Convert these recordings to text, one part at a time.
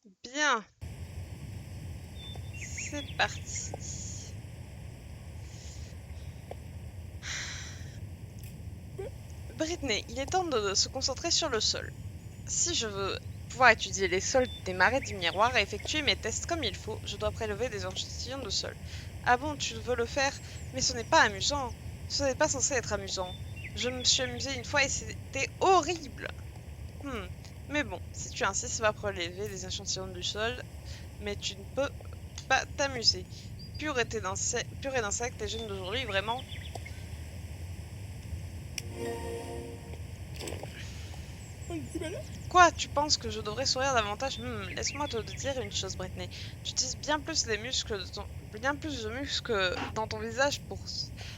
Bien, c'est parti. Brittany, il est temps de se concentrer sur le sol. Si je veux pouvoir étudier les sols des marais du miroir et effectuer mes tests comme il faut, je dois prélever des échantillons de sol. Ah bon, tu veux le faire? Mais ce n'est pas amusant. Ce n'est pas censé être amusant. Je me suis amusée une fois et c'était horrible. Hmm. Mais bon, si tu insistes, va prélever des échantillons du sol, mais tu ne peux pas t'amuser. Purée d'insectes, les jeunes d'aujourd'hui, vraiment. Quoi, tu penses que je devrais sourire davantage? Laisse-moi te dire une chose, Britney. Tu utilises bien plus de muscles dans ton visage pour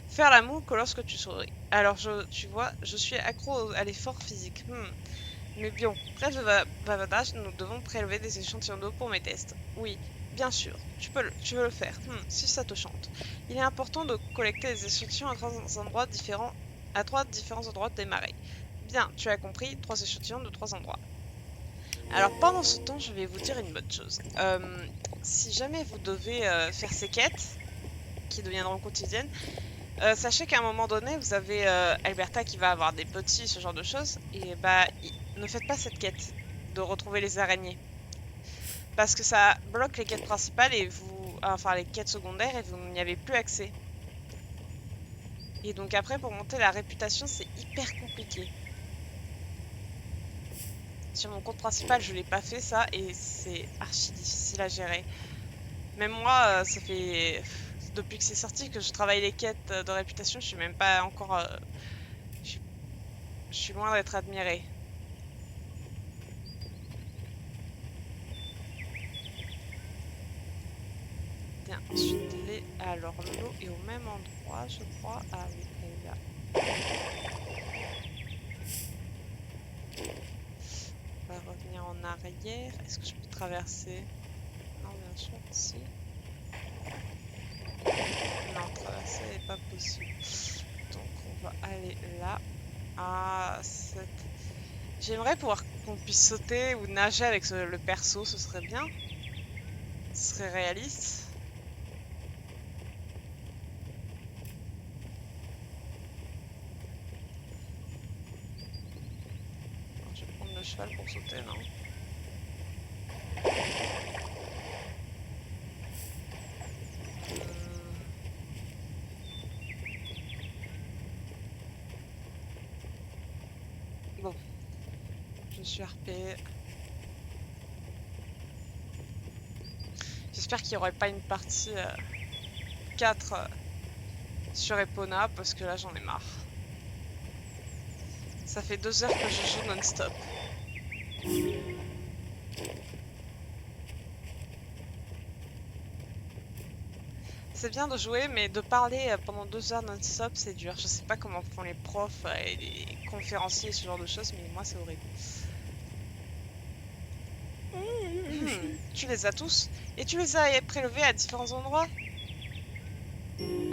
faire la moue que lorsque tu souris. Alors, tu vois, je suis accro à l'effort physique. Mais bien, bref de bavardage, nous devons prélever des échantillons d'eau pour mes tests. Oui, bien sûr, tu veux le faire. Si ça te chante. Il est important de collecter des échantillons à trois différents endroits des marais. Bien, tu as compris, trois échantillons de trois endroits. Alors pendant ce temps, je vais vous dire une bonne chose. Si jamais vous devez faire ces quêtes, qui deviendront quotidiennes, sachez qu'à un moment donné, vous avez Alberta qui va avoir des petits, ce genre de choses, et bah ne faites pas cette quête de retrouver les araignées. Parce que ça bloque les quêtes principales et enfin les quêtes secondaires et vous n'y avez plus accès. Et donc après, pour monter la réputation, c'est hyper compliqué. Sur mon compte principal, je l'ai pas fait ça et c'est archi difficile à gérer. Même moi, ça fait depuis que c'est sorti que je travaille les quêtes de réputation, je suis même pas encore. Je suis je suis loin d'être admirée. Bien, ensuite alors l'eau est au même endroit, je crois. Ah oui, elle est là. On va revenir en arrière. Est-ce que je peux traverser? Non, bien sûr, si. Non, traverser n'est pas possible. Donc on va aller là. Ah, j'aimerais pouvoir qu'on puisse sauter ou nager avec le perso, ce serait bien. Ce serait réaliste. Alors, je vais prendre le cheval pour sauter, non? Bon, je suis RP. J'espère qu'il n'y aurait pas une partie 4 sur Epona parce que là j'en ai marre. Ça fait 2 heures que je joue non-stop. C'est bien de jouer, mais de parler pendant 2 heures non-stop, c'est dur. Je sais pas comment font les profs et les conférenciers, ce genre de choses, mais moi c'est horrible. Tu les as tous? Et tu les as prélevés à différents endroits?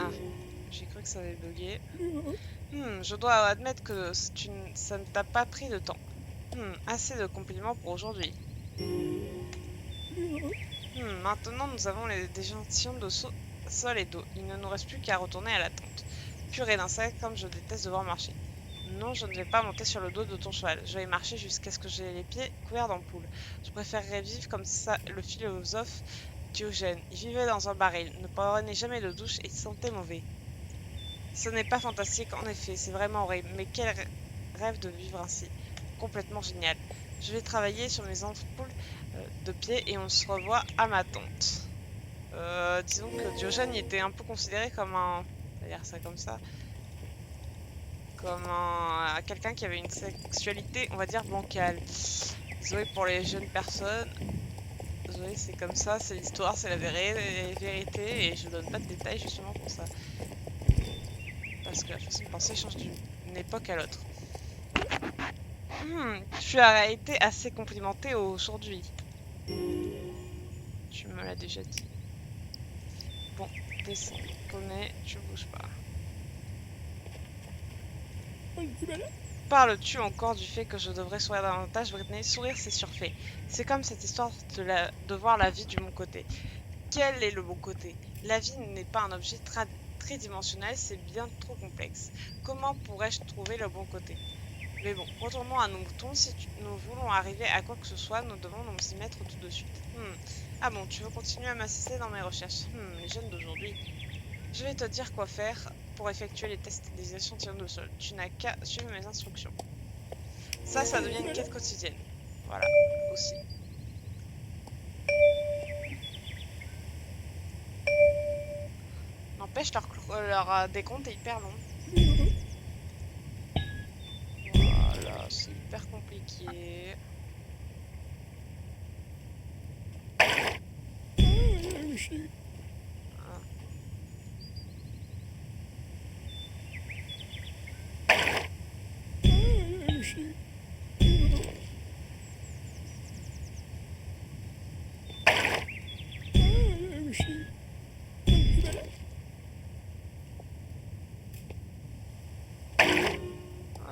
Ah, j'ai cru que ça avait bugué. Je dois admettre que ça ne t'a pas pris de temps. Assez de compliments pour aujourd'hui. Maintenant nous avons des échantillons de sol et d'eau. Il ne nous reste plus qu'à retourner à la tente. Purée d'insectes, comme je déteste devoir marcher. Non, je ne vais pas monter sur le dos de ton cheval. Je vais marcher jusqu'à ce que j'ai les pieds couverts d'ampoules. Je préférerais vivre comme ça le philosophe Diogène. Il vivait dans un baril, ne prenait jamais de douche et sentait mauvais. Ce n'est pas fantastique, en effet, c'est vraiment horrible. Mais quel rêve de vivre ainsi. Complètement génial. Je vais travailler sur mes ampoules de pied et on se revoit à ma tente. Disons que Diogène était un peu considéré comme un... On va dire ça comme ça. Comme quelqu'un qui avait une sexualité, on va dire, bancale. Désolé pour les jeunes personnes. Désolé, c'est comme ça, c'est l'histoire, c'est la vérité, et je donne pas de détails justement pour ça. Parce que la façon de penser change d'une époque à l'autre. Tu as été assez complimenté aujourd'hui. Tu me l'as déjà dit. Bon, descends. Poney, tu bouges pas. parles-tu encore du fait que je devrais sourire davantage, Britney? Sourire, c'est surfait. C'est comme cette histoire de voir la vie du bon côté. Quel est le bon côté? La vie n'est pas un objet tridimensionnel, c'est bien trop complexe. Comment pourrais-je trouver le bon côté? Mais bon, retournons à nos moutons. Si nous voulons arriver à quoi que ce soit, nous devons nous y mettre tout de suite. Ah bon, tu veux continuer à m'assister dans mes recherches? Les jeunes d'aujourd'hui. Je vais te dire quoi faire pour effectuer les tests des échantillons de sol. Tu n'as qu'à suivre mes instructions. Ça devient une quête quotidienne. Voilà, aussi. N'empêche, leur décompte est hyper long. Voilà, c'est hyper compliqué.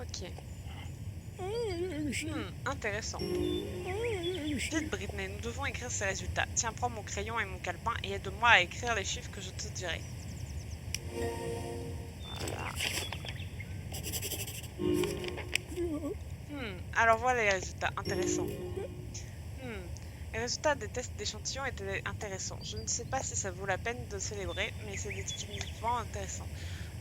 Ok. Intéressant. Vite, Britney, nous devons écrire ces résultats. Tiens, prends mon crayon et mon calepin et aide-moi à écrire les chiffres que je te dirai. Voilà. Alors voilà les résultats. Intéressants. Les résultats des tests d'échantillons étaient intéressants. Je ne sais pas si ça vaut la peine de célébrer, mais c'est définitivement intéressant.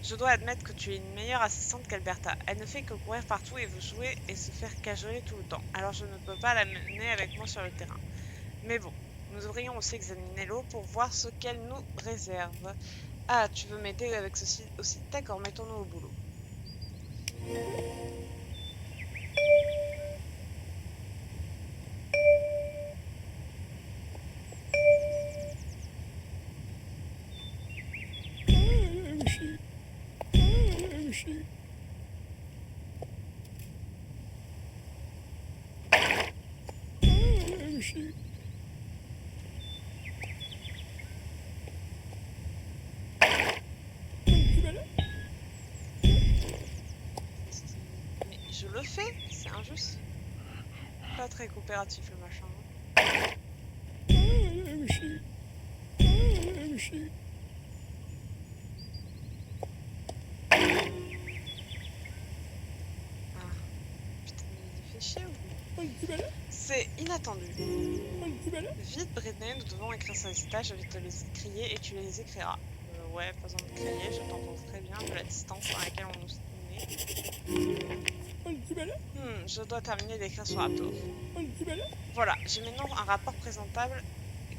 Je dois admettre que tu es une meilleure assistante qu'Alberta. Elle ne fait que courir partout et veut jouer et se faire cajoler tout le temps. Alors je ne peux pas la mener avec moi sur le terrain. Mais bon, nous devrions aussi examiner l'eau pour voir ce qu'elle nous réserve. Ah, tu veux m'aider avec ceci aussi? D'accord, mettons-nous au boulot. Mais je le fais, c'est injuste. Pas très coopératif le machin. Ah, putain, mais il fait chier ou... C'est inattendu. Vite, Britney, nous devons écrire ces résultats. Je vais te les crier et tu les écriras. Ouais, pas besoin de crier, je t'entends très bien de la distance à laquelle on nous est. Je dois terminer d'écrire ce rapport. Voilà, j'ai maintenant un rapport présentable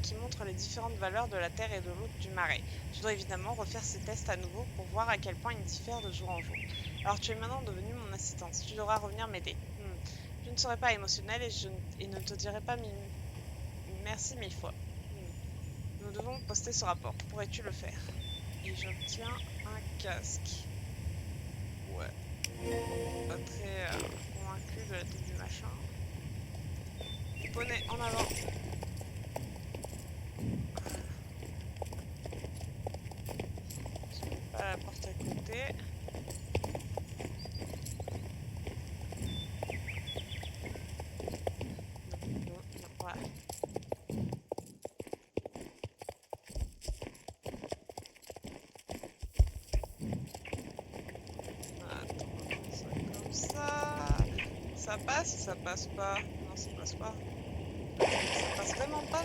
qui montre les différentes valeurs de la terre et de l'eau du marais. Je dois évidemment refaire ces tests à nouveau pour voir à quel point ils diffèrent de jour en jour. Alors tu es maintenant devenue mon assistante, tu devras revenir m'aider. Je ne serai pas émotionnelle et ne te dirai pas merci 1000 fois. Nous devons poster ce rapport. Pourrais-tu le faire? Et j'obtiens un casque. Ouais. Pas très convaincu de la tête du machin. Poney, en avant. Je mets pas la porte à côté. Non, voilà. Ça passe ou ça passe pas? Non, ça passe pas. Ça passe vraiment pas?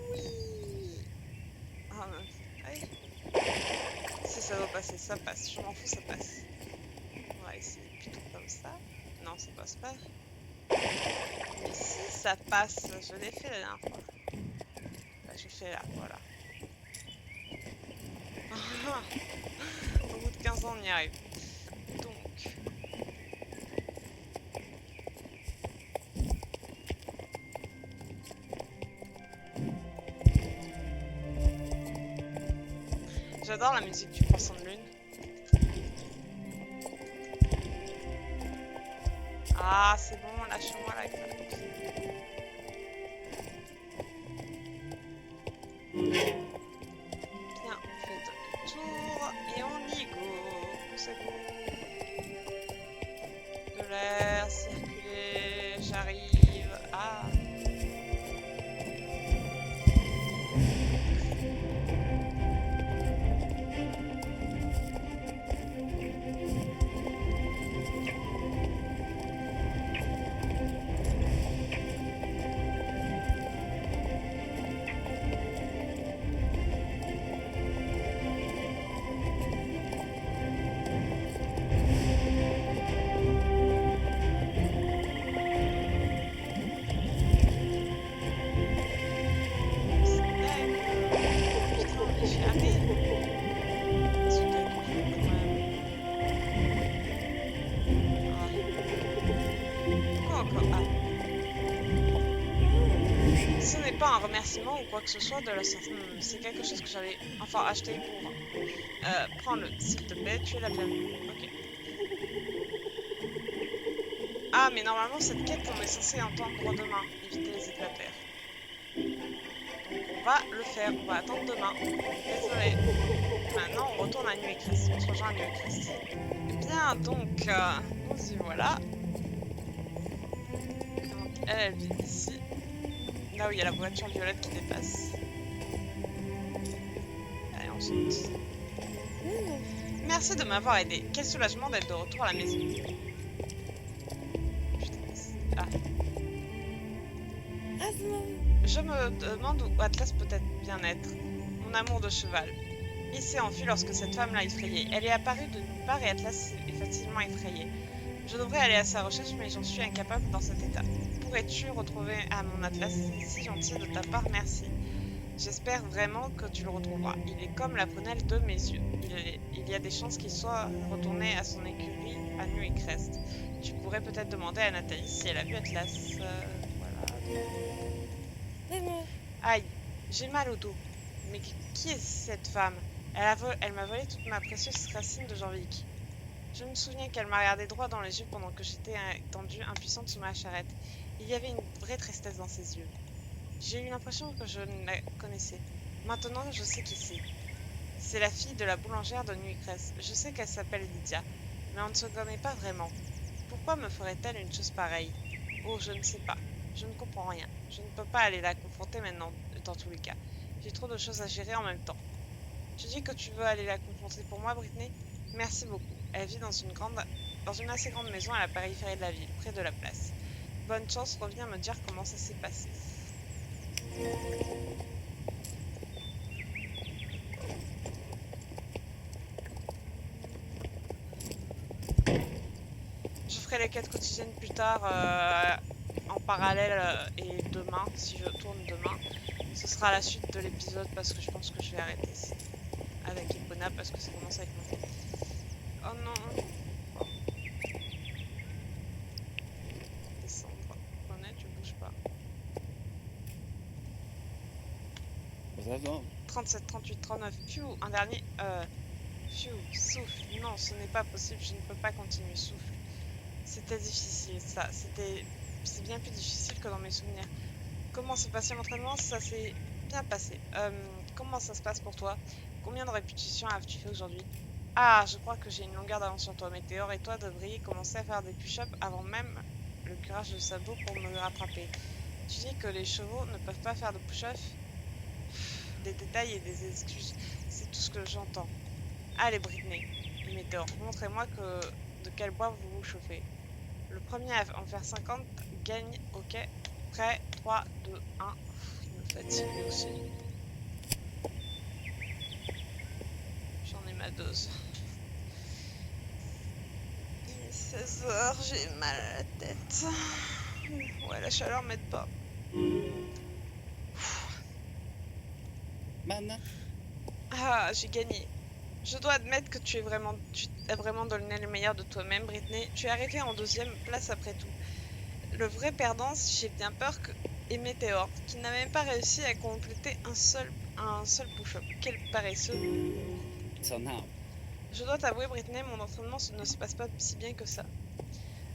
Oui! Ah, aïe. Si ça doit passer, ça passe. Je m'en fous, ça passe. On va essayer plutôt comme ça. Non, ça passe pas. Mais si ça passe, je l'ai fait la dernière fois. Là, je fais là, voilà. Au bout de 15 ans, on y arrive. Donc... J'adore la musique du croissant de lune. Ah, c'est bon, lâche-moi la clope. Bien, on fait le tour et on y go. encore. Ah. Ce n'est pas un remerciement ou quoi que ce soit de la sorte. C'est quelque chose que j'avais enfin acheté pour. Prends-le, s'il te plaît, tu es la bienvenue. Ok. Ah, mais normalement, cette quête, on est censé entendre demain. Éviter les éclataires. Donc, on va le faire. On va attendre demain. Désolé. Maintenant, on retourne à Nuit Crest. On se rejoint à Nuit Crest. Bien, donc, nous y voilà. Donc, elle vit ici. Là où il y a la voiture violette qui dépasse. Allez, on saute. Merci de m'avoir aidé. Quel soulagement d'être de retour à la maison. Ah. Je me demande où Atlas peut être bien être. Mon amour de cheval. Il s'est enfui lorsque cette femme l'a effrayé. Elle est apparue de nulle part et Atlas est facilement effrayé. Je devrais aller à sa recherche, mais j'en suis incapable dans cet état. Pourrais-tu retrouver mon Atlas? C'est si gentil de ta part, merci. J'espère vraiment que tu le retrouveras. Il est comme la prunelle de mes yeux. Il y a des chances qu'il soit retourné à son écurie à Nuit Crest. Tu pourrais peut-être demander à Nathalie si elle a vu Atlas. Voilà. Aïe, j'ai mal au dos. Mais qui est cette femme? Elle m'a volé toute ma précieuse racine de Janvic. Je me souviens qu'elle m'a regardé droit dans les yeux pendant que j'étais tendue, impuissante sous ma charrette. Il y avait une vraie tristesse dans ses yeux. J'ai eu l'impression que je la connaissais. Maintenant, je sais qui c'est. C'est la fille de la boulangère de Nuit Crest. Je sais qu'elle s'appelle Lydia, mais on ne se connaît pas vraiment. Pourquoi me ferait-elle une chose pareille? Oh, je ne sais pas. Je ne comprends rien. Je ne peux pas aller la confronter maintenant, dans tous les cas. J'ai trop de choses à gérer en même temps. Tu dis que tu veux aller la confronter pour moi, Brittany? Merci beaucoup. Elle vit dans une assez grande maison à la périphérie de la ville, près de la place. Bonne chance, reviens me dire comment ça s'est passé. Je ferai les quêtes quotidiennes plus tard en parallèle et demain, si je tourne demain. Ce sera la suite de l'épisode parce que je pense que je vais arrêter ici. Avec Epona parce que ça commence à être monté. Oh non! Descendre. Honnête, tu bouges pas. 37, 38, 39. Pfiou, un dernier. Pfiou, souffle. Non, ce n'est pas possible, je ne peux pas continuer. Souffle. C'était difficile, ça. C'est bien plus difficile que dans mes souvenirs. Comment s'est passé l'entraînement? Ça s'est bien passé. Comment ça se passe pour toi? Combien de répétitions as-tu fait aujourd'hui? Ah, je crois que j'ai une longueur d'avance sur toi. Météor et toi devriez commencer à faire des push-ups avant même le curage de sabot pour me rattraper. Tu dis que les chevaux ne peuvent pas faire de push-ups? Des détails et des excuses, c'est tout ce que j'entends. Allez, Brittany et Météor, montrez-moi de quel bois vous vous chauffez. Le premier à en faire 50 gagne, ok. Prêt, 3, 2, 1. Il me fatigue lui aussi. J'en ai ma dose. Il est 16h, j'ai mal à la tête. Ouais, la chaleur m'aide pas. Maintenant. Ah, j'ai gagné. Je dois admettre que tu as vraiment donné le meilleur de toi-même, Brittany. Tu es arrivée en 2e place après tout. Le vrai perdant, j'ai bien peur est Météor, qui n'a même pas réussi à compléter un seul push-up. Quel paresseux. Je dois t'avouer, Brittany, mon entraînement ne se passe pas si bien que ça.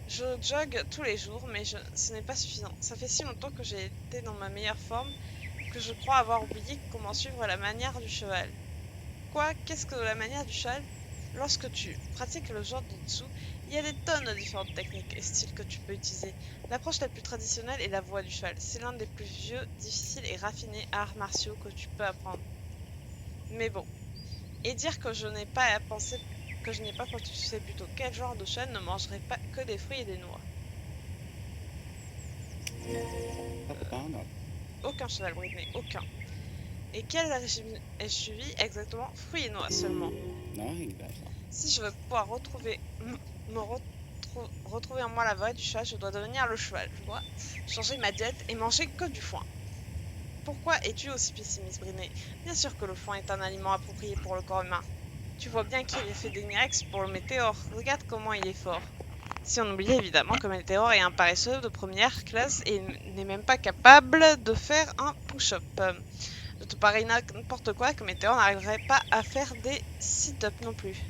Je jogue tous les jours, mais ce n'est pas suffisant. Ça fait si longtemps que j'ai été dans ma meilleure forme que je crois avoir oublié comment suivre la manière du cheval. Quoi? Qu'est-ce que la manière du cheval? Lorsque tu pratiques le genre de dessous, il y a des tonnes de différentes techniques et styles que tu peux utiliser. L'approche la plus traditionnelle est la voie du cheval. C'est l'un des plus vieux, difficiles et raffinés arts martiaux que tu peux apprendre. Mais bon. Et dire que je n'ai pas pensé quand tu sais plutôt quel genre de cheval ne mangerait pas que des fruits et des noix. Aucun cheval, Brittany, aucun. Et quel régime ai-je suivi? Exactement, fruits et noix seulement. Si je veux pouvoir retrouver en moi la voie du cheval, je dois devenir le cheval. Je dois changer ma diète et manger que du foin. Pourquoi es-tu aussi pessimiste, Brittany? Bien sûr que le foin est un aliment approprié pour le corps humain. Tu vois bien qu'il est fait des miracles pour le météore. Regarde comment il est fort. Si on oublie évidemment que Météor est un paresseux de première classe et n'est même pas capable de faire un push-up. Je te parie n'importe quoi que Météor n'arriverait pas à faire des sit-ups non plus.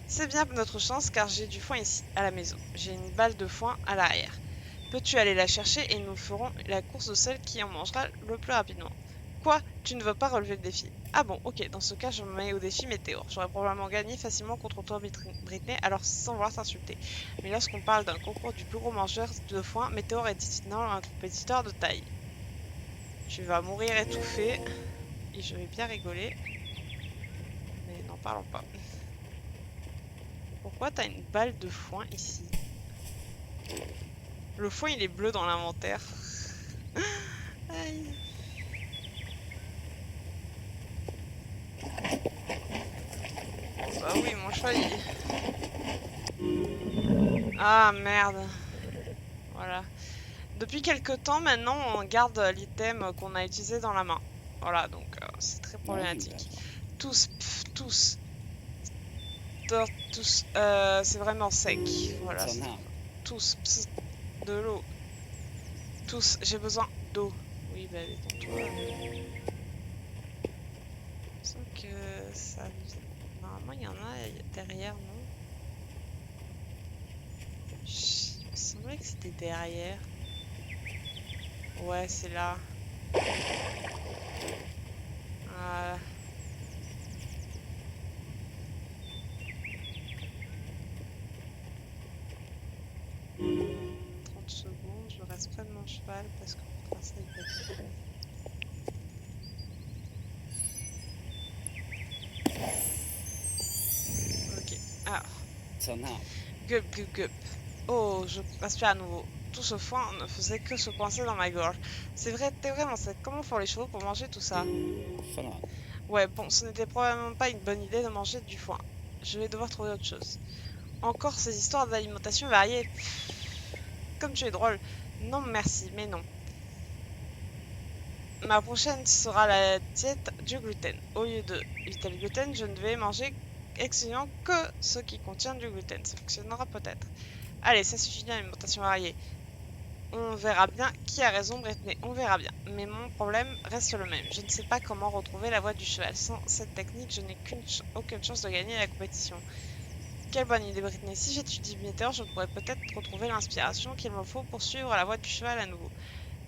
C'est bien notre chance car j'ai du foin ici, à la maison. J'ai une balle de foin à l'arrière. Peux-tu aller la chercher et nous ferons la course de celle qui en mangera le plus rapidement. Quoi? Tu ne veux pas relever le défi? Ah bon, ok, dans ce cas je me mets au défi Météor. J'aurais probablement gagné facilement contre toi Britney, alors sans vouloir t'insulter. Mais lorsqu'on parle d'un concours du plus gros mangeur de foin, Météor est décidément un compétiteur de taille. Tu vas mourir étouffé, et je vais bien rigoler. Mais n'en parlons pas. Pourquoi t'as une balle de foin ici? Le foin il est bleu dans l'inventaire. Aïe. Bah oui, mon cheval il... Ah merde. Voilà. Depuis quelques temps maintenant, on garde l'item qu'on a utilisé dans la main. Voilà, donc c'est très problématique. Tous, pff, tous. Tous, c'est vraiment sec. Voilà. Tous, pss, de l'eau. Tous, j'ai besoin d'eau. Oui, bah détends-toi. Je sens que ça... Normalement, il y en a derrière, non? Il me semblait que c'était derrière. Ouais, c'est là. Voilà. 30 secondes, je reste près de mon cheval parce que pour tracer il peut être... Ok. Ah. Gup, gup, gup. Oh, je respire à nouveau. Tout ce foin ne faisait que se coincer dans ma gorge. C'est vrai, t'es vraiment sec. Comment font les chevaux pour manger tout ça? Ouais, bon, ce n'était probablement pas une bonne idée de manger du foin. Je vais devoir trouver autre chose. Encore ces histoires d'alimentation variée. Comme tu es drôle. Non, merci, mais non. Ma prochaine sera la diète du gluten. Au lieu de éviter le gluten, je ne vais manger exclusivement que ce qui contient du gluten. Ça fonctionnera peut-être. Allez, ça suffit d'alimentation variée. On verra bien qui a raison, Britney. On verra bien. Mais mon problème reste le même. Je ne sais pas comment retrouver la voie du cheval. Sans cette technique, je n'ai aucune chance de gagner la compétition. Quelle bonne idée, Britney. Si j'étudie Météor, je pourrais peut-être retrouver l'inspiration qu'il me faut pour suivre la voie du cheval à nouveau.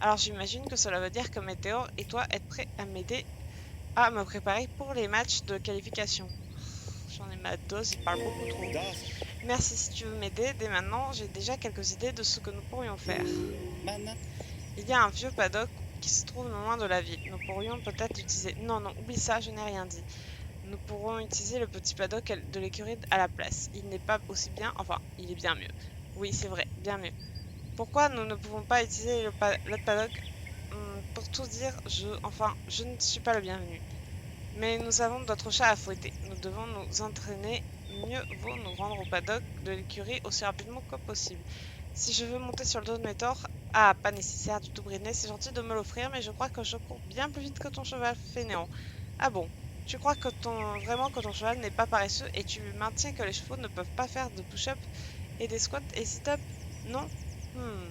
Alors j'imagine que cela veut dire que Météor et toi êtes prêts à m'aider à me préparer pour les matchs de qualification. J'en ai ma dose, il parle beaucoup trop. Merci si tu veux m'aider. Dès maintenant, j'ai déjà quelques idées de ce que nous pourrions faire. Il y a un vieux paddock qui se trouve non loin de la ville. Nous pourrions peut-être utiliser... Non, non, oublie ça, je n'ai rien dit. Nous pourrons utiliser le petit paddock de l'écurie à la place. Il n'est pas aussi bien... Enfin, il est bien mieux. Oui, c'est vrai, bien mieux. Pourquoi nous ne pouvons pas utiliser l'autre paddock? Pour tout dire, je ne suis pas le bienvenu. Mais nous avons d'autres chats à fouetter. Nous devons nous entraîner. Mieux vaut nous rendre au paddock de l'écurie aussi rapidement que possible. Si je veux monter sur le dos de Météor... Ah, pas nécessaire du tout, Britney. C'est gentil de me l'offrir, mais je crois que je cours bien plus vite que ton cheval fainéant. Ah bon? Tu crois que vraiment que ton cheval n'est pas paresseux et tu maintiens que les chevaux ne peuvent pas faire de push-up et des squats et sit-up? Non?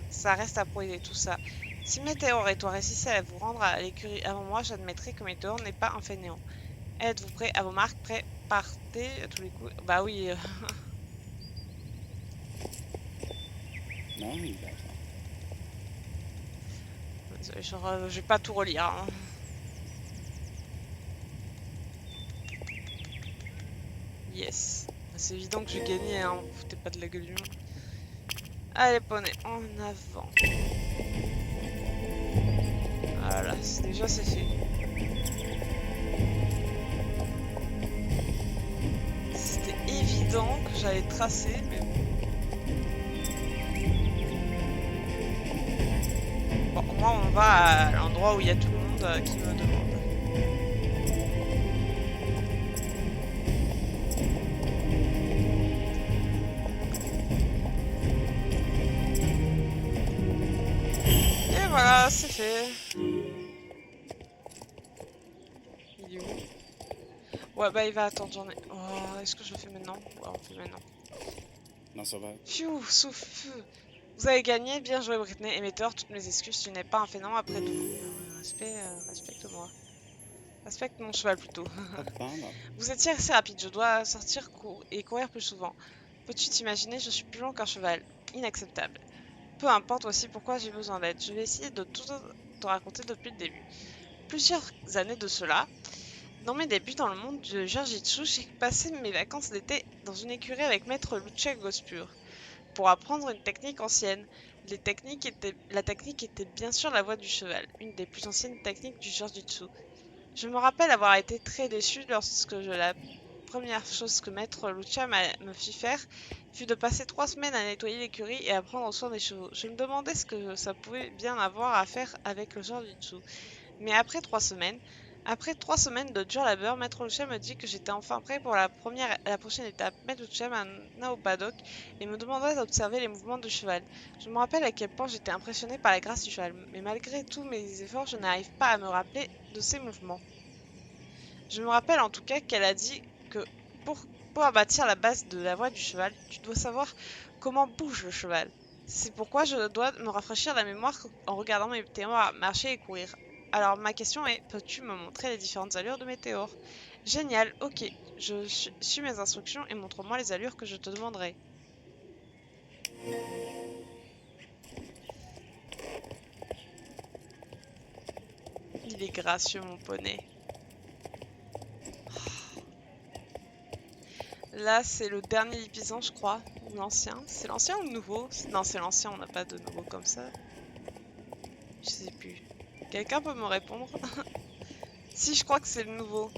Ça reste à prouver tout ça. Si Météor et toi réussissez à vous rendre à l'écurie avant moi, j'admettrai que Météor n'est pas un fainéant. Êtes-vous prêts à vos marques? Prêts? Partez à tous les coups. Bah oui. Non, il va. Je vais pas tout relire. Hein. Yes. C'est évident que je gagnais, hein. Vous foutez pas de la gueule du monde. Allez, poney, en avant. Voilà, déjà c'est fait. C'était évident que j'allais tracer, mais bon, au moins on va à l'endroit où il y a tout le monde qui me demande. Et voilà, c'est fait. Il est où? Ouais, bah il va attendre, j'en ai... Oh, est-ce que je le fais maintenant? Ouais, on le fait maintenant. Non, ça va. Pfiou, souffle. Vous avez gagné, bien joué Britney. Et Météor, toutes mes excuses, tu n'es pas un phénomène après tout. Respecte-moi. Respecte mon cheval plutôt. Pas de pendre. Vous étiez assez rapide, je dois sortir et courir plus souvent. Peux-tu t'imaginer, je suis plus long qu'un cheval. Inacceptable. Peu importe aussi pourquoi j'ai besoin d'aide. Je vais essayer de tout te raconter depuis le début. Plusieurs années de cela, dans mes débuts dans le monde du Jiu-Jitsu, j'ai passé mes vacances d'été dans une écurie avec maître Lucia Gospur pour apprendre une technique ancienne. La technique était bien sûr la voie du cheval, une des plus anciennes techniques du Jiu-Jitsu. Je me rappelle avoir été très déçu lorsque la première chose que maître Lucia me fit faire fut de passer 3 semaines à nettoyer l'écurie et à prendre soin des chevaux. Je me demandais ce que ça pouvait bien avoir à faire avec le Jiu-Jitsu. Mais après 3 semaines de dur labeur, Maître Luchem me dit que j'étais enfin prêt pour la prochaine étape. Maître Luchem m'amena au paddock et me demanda d'observer les mouvements du cheval. Je me rappelle à quel point j'étais impressionné par la grâce du cheval, mais malgré tous mes efforts, je n'arrive pas à me rappeler de ses mouvements. Je me rappelle en tout cas qu'elle a dit que pour pouvoir bâtir la base de la voie du cheval, tu dois savoir comment bouge le cheval. C'est pourquoi je dois me rafraîchir la mémoire en regardant mes météores marcher et courir. Alors ma question est, peux-tu me montrer les différentes allures de météores? Génial, ok, je suis mes instructions et montre-moi les allures que je te demanderai. Il est gracieux mon poney. Là c'est le dernier Lipizzan je crois, ou l'ancien. C'est l'ancien ou le nouveau? Non c'est l'ancien, on n'a pas de nouveau comme ça. Je sais plus. Quelqu'un peut me répondre? Si, je crois que c'est le nouveau.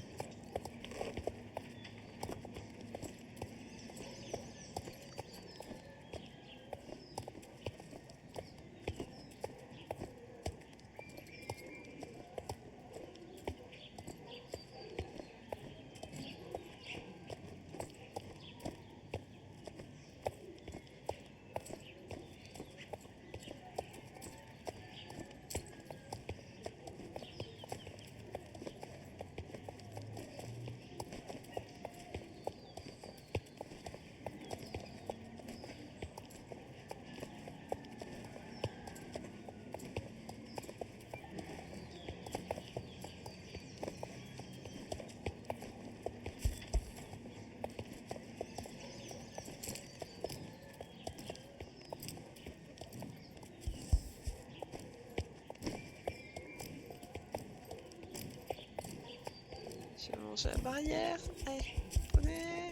Je vais manger la barrière. Allez, prenez.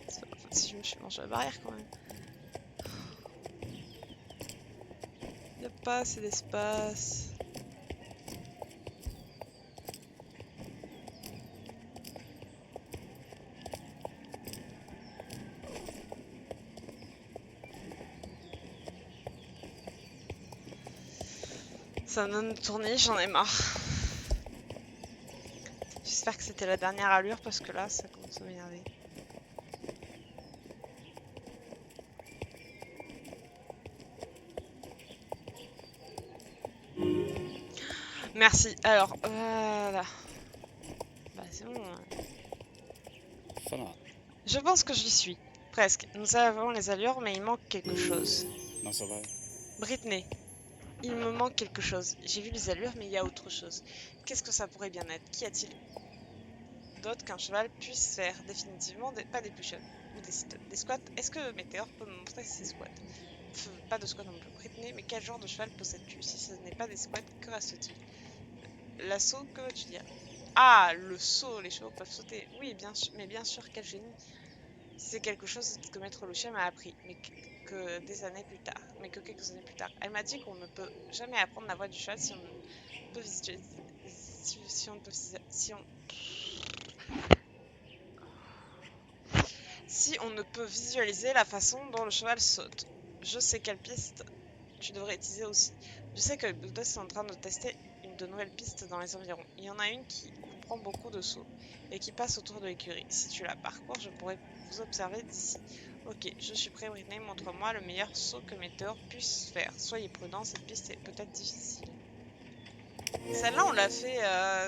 C'est pas grave si je me suis mangé la barrière quand même. Y a pas assez d'espace. Ça me donne de tourner, j'en ai marre. J'espère que c'était la dernière allure parce que là, ça commence à m'énerver. Merci. Alors, voilà. Bah, c'est bon. Voilà. Je pense que j'y suis. Presque. Nous avons les allures, mais il manque quelque chose. Non, ça va. Britney, il me manque quelque chose. J'ai vu les allures, mais il y a autre chose. Qu'est-ce que ça pourrait bien être? Qu'y a-t-il d'autre qu'un cheval puisse faire? Définitivement pas des push-ups ou des squats. Est-ce que Météor peut me montrer ses squats? Pas de squats non plus. Britney, mais quel genre de cheval possèdes-tu? Si ce n'est pas des squats, que reste-t-il? L'assaut, que veux-tu dire? Ah, le saut, les chevaux peuvent sauter. Oui, bien sûr, mais bien sûr, quel génie. C'est quelque chose que Maître Lucien m'a appris, mais que des années plus tard, mais que quelques années plus tard. Elle m'a dit qu'on ne peut jamais apprendre la voix du cheval si on ne peut visualiser, si on ne peut, si on ne peut visualiser la façon dont le cheval saute. Je sais quelle piste tu devrais utiliser aussi. Je sais que le Bulldogs est en train de tester de nouvelles pistes dans les environs. Il y en a une qui comprend beaucoup de sauts et qui passe autour de l'écurie. Si tu la parcours, je pourrais vous observer d'ici. Ok, je suis prêt, Britney. Montre-moi le meilleur saut que Météor puisse faire. Soyez prudent, cette piste est peut-être difficile. Celle-là, on l'a fait,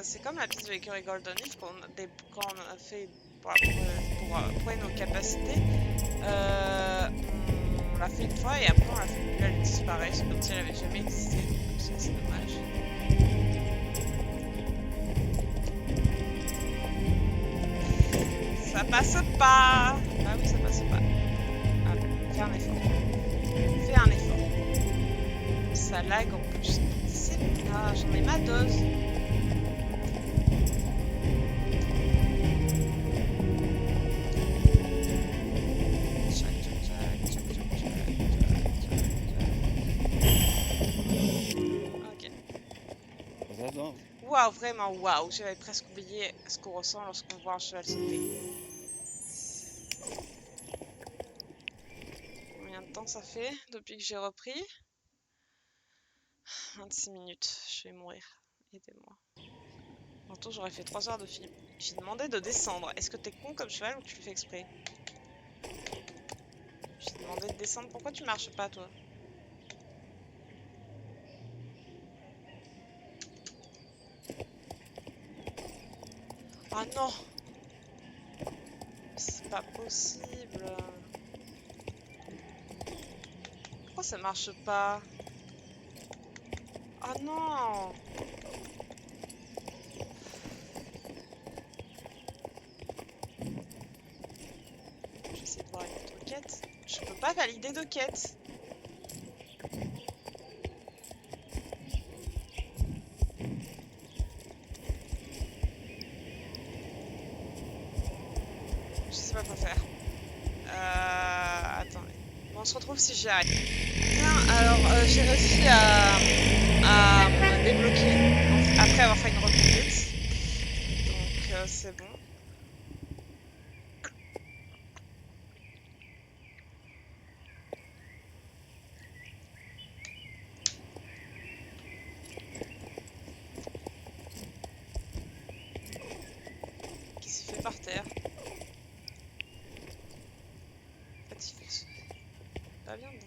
c'est comme la piste de l'écurie Golden Leaf quand on a fait pour prouver nos capacités. On l'a fait une fois et après on l'a fait plus, elle disparaît. C'est comme si elle avait jamais existé. Donc c'est dommage. Ça passe pas. Ah oui, ça passe pas. Ah, fais un effort. Fais un effort. Ça lag en plus. Ah, j'en ai ma dose. Ok. Waouh, vraiment waouh. J'avais presque oublié ce qu'on ressent lorsqu'on voit un cheval sauter. Combien de temps ça fait depuis que j'ai repris? 26 minutes. Je vais mourir. Aidez-moi. Tantôt j'aurais fait 3 heures de film. J'ai demandé de descendre. Est-ce que t'es con comme cheval ou tu le fais exprès? J'ai demandé de descendre. Pourquoi tu marches pas, toi? Ah non! C'est pas possible. Pourquoi ça marche pas? Ah non! J'essaie de voir une autre quête. Je peux pas valider de quête. Je sais pas quoi faire. Attendez. Bon, on se retrouve si j'y arrive. Bien, alors j'ai réussi à me débloquer après avoir fait une reconduite. Donc c'est bon. Qu'est-ce qu'il fait par terre? En fait, il fait pas bien dedans.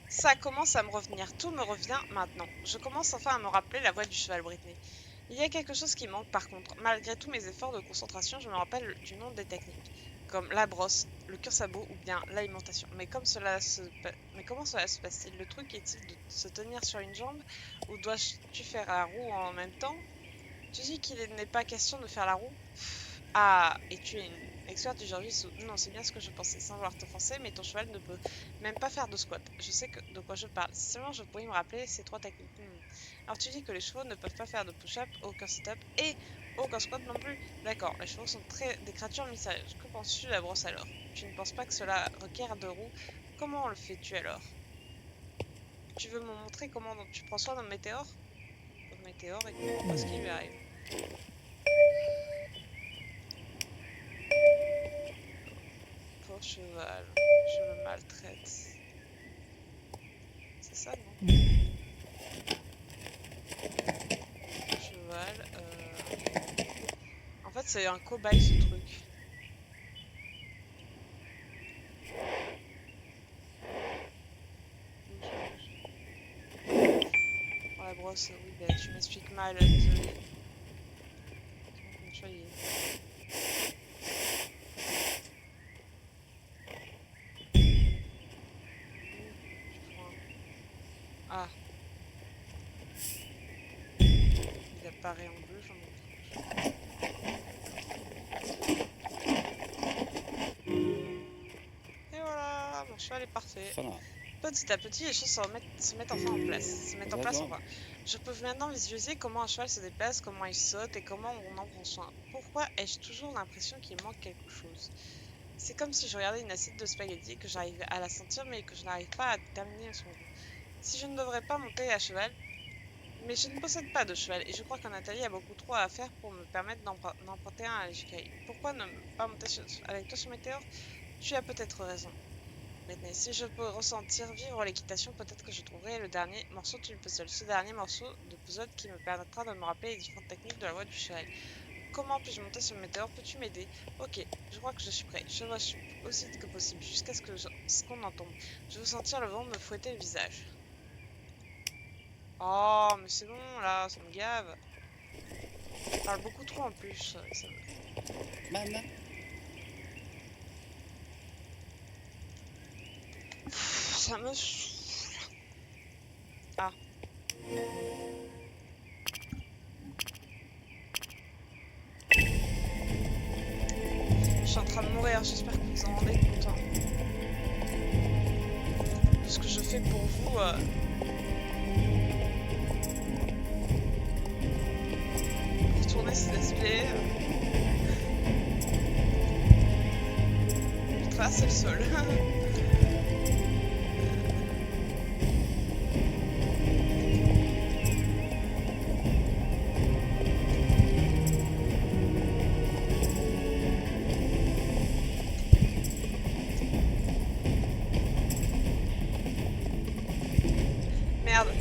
Ça commence à me revenir, tout me revient maintenant. Je commence enfin à me rappeler la voix du cheval Britney. Il y a quelque chose qui manque par contre. Malgré tous mes efforts de concentration, je me rappelle du nom des techniques, comme la brosse, le cure-sabot ou bien l'alimentation. Mais comment cela se passe-t-il? Le truc est-il de se tenir sur une jambe ou dois-tu faire la roue en même temps? Tu dis qu'il n'est pas question de faire la roue? Ah, et tu es une experte du genre jitsu. Non, c'est bien ce que je pensais, sans vouloir t'offenser, mais ton cheval ne peut même pas faire de squat. Je sais de quoi je parle. Si seulement je pourrais me rappeler ces 3 techniques. Alors tu dis que les chevaux ne peuvent pas faire de push-up, aucun sit-up et aucun squat non plus. D'accord, les chevaux sont des créatures mystérieuses. Que penses-tu de la brosse alors? Tu ne penses pas que cela requiert de roues? Comment le fais-tu alors? Tu veux me montrer comment tu prends soin d'un météore? Le météore, et qu'est-ce qui lui arrive? Pauvre cheval, je le maltraite. C'est ça, non? Cheval, En fait, c'est un cobaye, ce truc. Pour la brosse, oui, bah, tu m'expliques mal, désolé. Mon cheval, il est... Ah. Il apparaît en bleu, j'en montre. Et voilà, mon cheval est parfait. Petit à petit, les choses se mettent enfin en place. Enfin. Je peux maintenant visualiser comment un cheval se déplace, comment il saute et comment on en prend soin. Pourquoi ai-je toujours l'impression qu'il manque quelque chose? C'est comme si je regardais une assiette de spaghettis, que j'arrive à la sentir mais que je n'arrive pas à déterminer son goût. Si je ne devrais pas monter à cheval, mais je ne possède pas de cheval et je crois qu'en Nathalie a beaucoup trop à faire pour me permettre d'emprunter un à JK. Pourquoi ne pas monter avec toi sur Météor? Tu as peut-être raison. Maintenant, si je peux ressentir vivre l'équitation, peut-être que je trouverai le dernier morceau du puzzle. Ce dernier morceau de puzzle qui me permettra de me rappeler les différentes techniques de la voie du cheval. Comment puis-je monter sur Météor? Peux-tu m'aider? Ok, je crois que je suis prêt. Je vois aussi vite que possible, jusqu'à ce qu'on en tombe. Je veux sentir le vent me fouetter le visage. Oh, mais c'est bon, là, ça me gave. Je parle beaucoup trop en plus. Maman. Ça me saoule. Ah, je suis en train de mourir, j'espère que vous en rendez compte, hein, de ce que je fais pour vous. Pour tourner ce let's play. Je traverse le sol. Merde.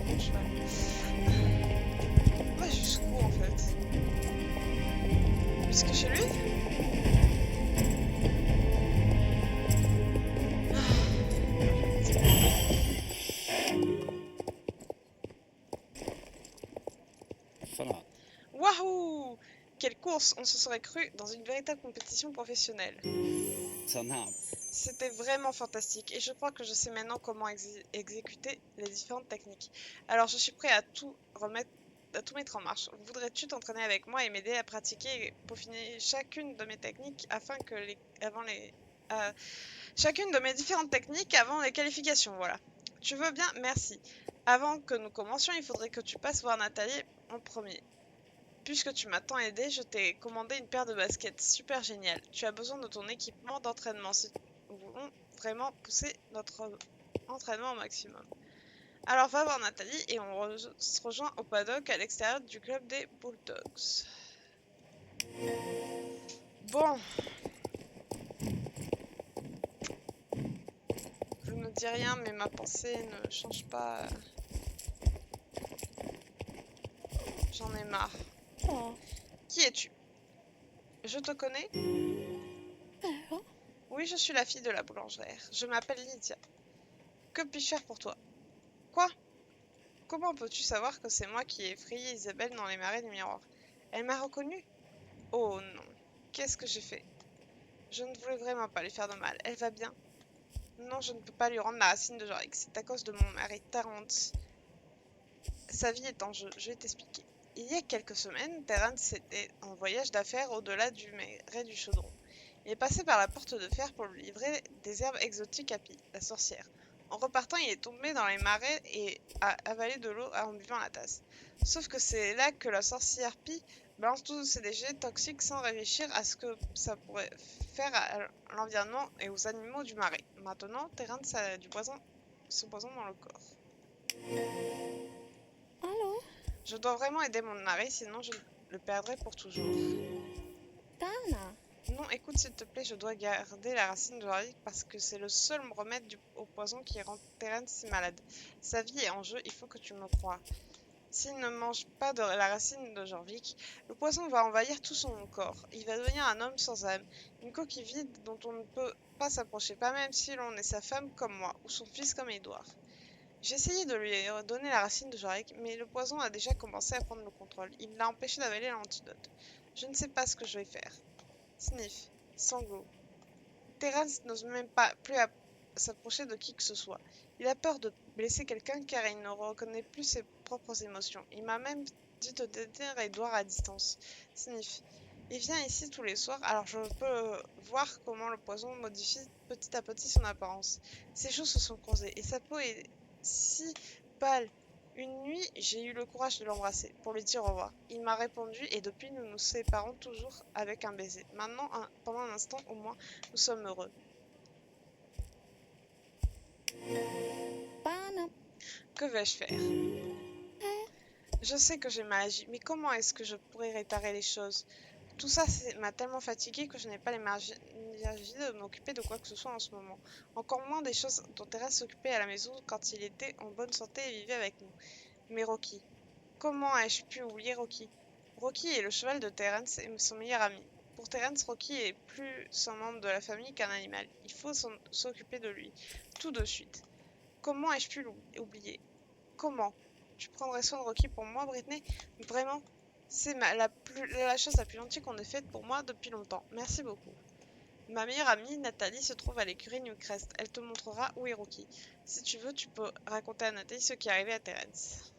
Mon cheval. Ouais, jusqu'où en fait? Jusque chez lui? Voilà. Waouh! Quelle course! On se serait cru dans une véritable compétition professionnelle. Sånär. C'était vraiment fantastique et je crois que je sais maintenant comment exécuter les différentes techniques. Alors je suis prêt à tout mettre en marche. Voudrais-tu t'entraîner avec moi et m'aider à pratiquer et peaufiner chacune de mes techniques chacune de mes différentes techniques avant les qualifications, voilà. Tu veux bien? Merci. Avant que nous commencions, il faudrait que tu passes voir Nathalie en premier. Puisque tu m'as tant aidé, je t'ai commandé une paire de baskets super géniales. Tu as besoin de ton équipement d'entraînement si nous voulons vraiment pousser notre entraînement au maximum. Alors va voir Nathalie et se rejoint au paddock à l'extérieur du club des Bulldogs. Bon, je ne dis rien mais ma pensée ne change pas. J'en ai marre. Oh, Qui es-tu? Je te connais? alors, Oui, je suis la fille de la boulangère. Je m'appelle Lydia. Que puis-je faire pour toi? Quoi? Comment peux-tu savoir que c'est moi qui ai effrayé Isabelle dans les marais du miroir? Elle m'a reconnue? Oh non, qu'est-ce que j'ai fait? Je ne voulais vraiment pas lui faire de mal. Elle va bien? Non, je ne peux pas lui rendre la racine de Jorik. C'est à cause de mon mari Tarrant. Sa vie est en jeu. Je vais t'expliquer. Il y a quelques semaines, Terence était en voyage d'affaires au-delà du marais du Chaudron. Il est passé par la porte de fer pour lui livrer des herbes exotiques à Pi, la sorcière. En repartant, il est tombé dans les marais et a avalé de l'eau en buvant la tasse. Sauf que c'est là que la sorcière Pi balance tous ses déchets toxiques sans réfléchir à ce que ça pourrait faire à l'environnement et aux animaux du marais. Maintenant, Terence a ce poison dans le corps. allô, Je dois vraiment aider mon mari, sinon je le perdrai pour toujours. Dana. Non, écoute, s'il te plaît, je dois garder la racine de Jorvik parce que c'est le seul remède au poison qui rend Terence si malade. Sa vie est en jeu, il faut que tu me croies. S'il ne mange pas de la racine de Jorvik, le poison va envahir tout son corps. Il va devenir un homme sans âme, une coquille vide dont on ne peut pas s'approcher, pas même si l'on est sa femme comme moi, ou son fils comme Edouard. J'ai essayé de lui donner la racine de Jorvik, mais le poison a déjà commencé à prendre le contrôle. Il l'a empêché d'avaler l'antidote. Je ne sais pas ce que je vais faire. Sniff, sanglot. Terence n'ose même pas plus s'approcher de qui que ce soit. Il a peur de blesser quelqu'un car il ne reconnaît plus ses propres émotions. Il m'a même dit de détenir Edouard à distance. Sniff. Il vient ici tous les soirs, alors je peux voir comment le poison modifie petit à petit son apparence. Ses joues se sont creusées et sa peau est si pâle. Une nuit, j'ai eu le courage de l'embrasser pour lui dire au revoir. Il m'a répondu et depuis nous nous séparons toujours avec un baiser. Maintenant, pendant un instant au moins, nous sommes heureux. Dana. Que vais-je faire? Je sais que j'ai mal agi, mais comment est-ce que je pourrais réparer les choses? Tout ça m'a tellement fatiguée que je n'ai pas l'énergie de m'occuper de quoi que ce soit en ce moment. Encore moins des choses dont Thérèse s'occupait à la maison quand il était en bonne santé et vivait avec nous. Mais Rocky. Comment ai-je pu oublier Rocky? Rocky est le cheval de Terence et son meilleur ami. Pour Terence, Rocky est plus un membre de la famille qu'un animal. Il faut s'occuper de lui. Tout de suite. Comment ai-je pu l'oublier? Comment? Tu prendrais soin de Rocky pour moi, Britney? Vraiment? C'est la chose la plus gentille qu'on ait faite pour moi depuis longtemps. Merci beaucoup. Ma meilleure amie, Nathalie, se trouve à l'écurie Newcrest. Elle te montrera où est Rocky. Si tu veux, tu peux raconter à Nathalie ce qui est arrivé à Terence.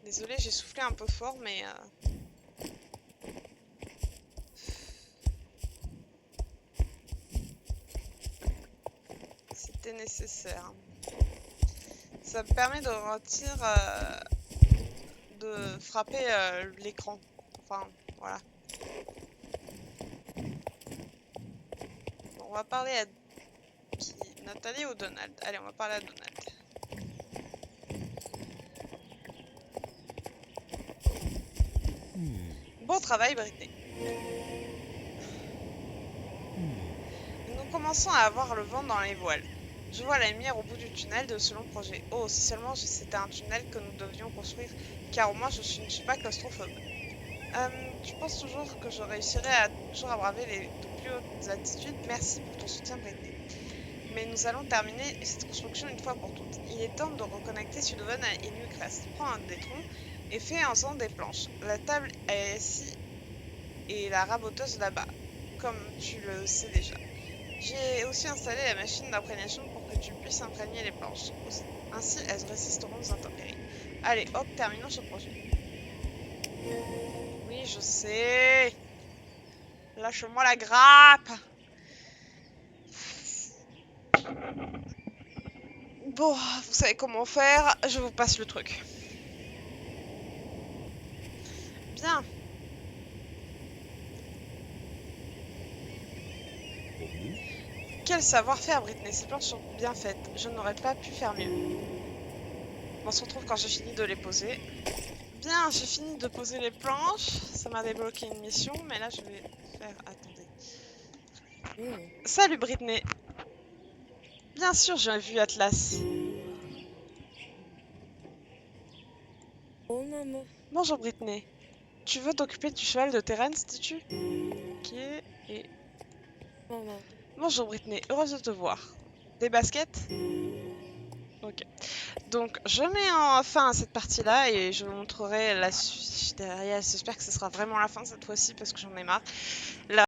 Désolée, j'ai soufflé un peu fort, mais... c'était nécessaire. Ça me permet de de frapper l'écran. Enfin, voilà. Bon, on va parler à qui? Nathalie ou Donald? Allez, on va parler à Donald. Bon travail, Britney. Nous commençons à avoir le vent dans les voiles. Je vois la lumière au bout du tunnel de ce long projet. Oh, si seulement c'était un tunnel que nous devions construire, car au moins je ne suis pas claustrophobe. Tu penses toujours que je réussirai toujours à braver de plus hautes altitudes? Merci pour ton soutien, Britney. Mais nous allons terminer cette construction une fois pour toutes. Il est temps de reconnecter Sudhoven et Newcrest. Prends un des troncs et fais ensemble des planches. La table est ici et la raboteuse là-bas, comme tu le sais déjà. J'ai aussi installé la machine d'imprégnation pour que tu puisses imprégner les planches. Ainsi, elles résisteront aux intempéries. Allez, hop, terminons ce projet. Oui, je sais. Lâche-moi la grappe. Bon, vous savez comment faire, je vous passe le truc. Bien. Quel savoir-faire, Britney, ces planches sont bien faites. Je n'aurais pas pu faire mieux. On se retrouve quand j'ai fini de les poser. Bien, j'ai fini de poser les planches. Ça m'a débloqué une mission, mais là je vais faire... Attendez. Salut Britney. Bien sûr, j'ai vu Atlas. Oh maman. Bonjour Britney. Tu veux t'occuper du cheval de Terence, dis-tu? Ok, et... Maman. Bonjour Britney, heureuse de te voir. Des baskets? Ok. Donc, je mets fin à cette partie-là et je vous montrerai la suite derrière. J'espère que ce sera vraiment la fin cette fois-ci parce que j'en ai marre.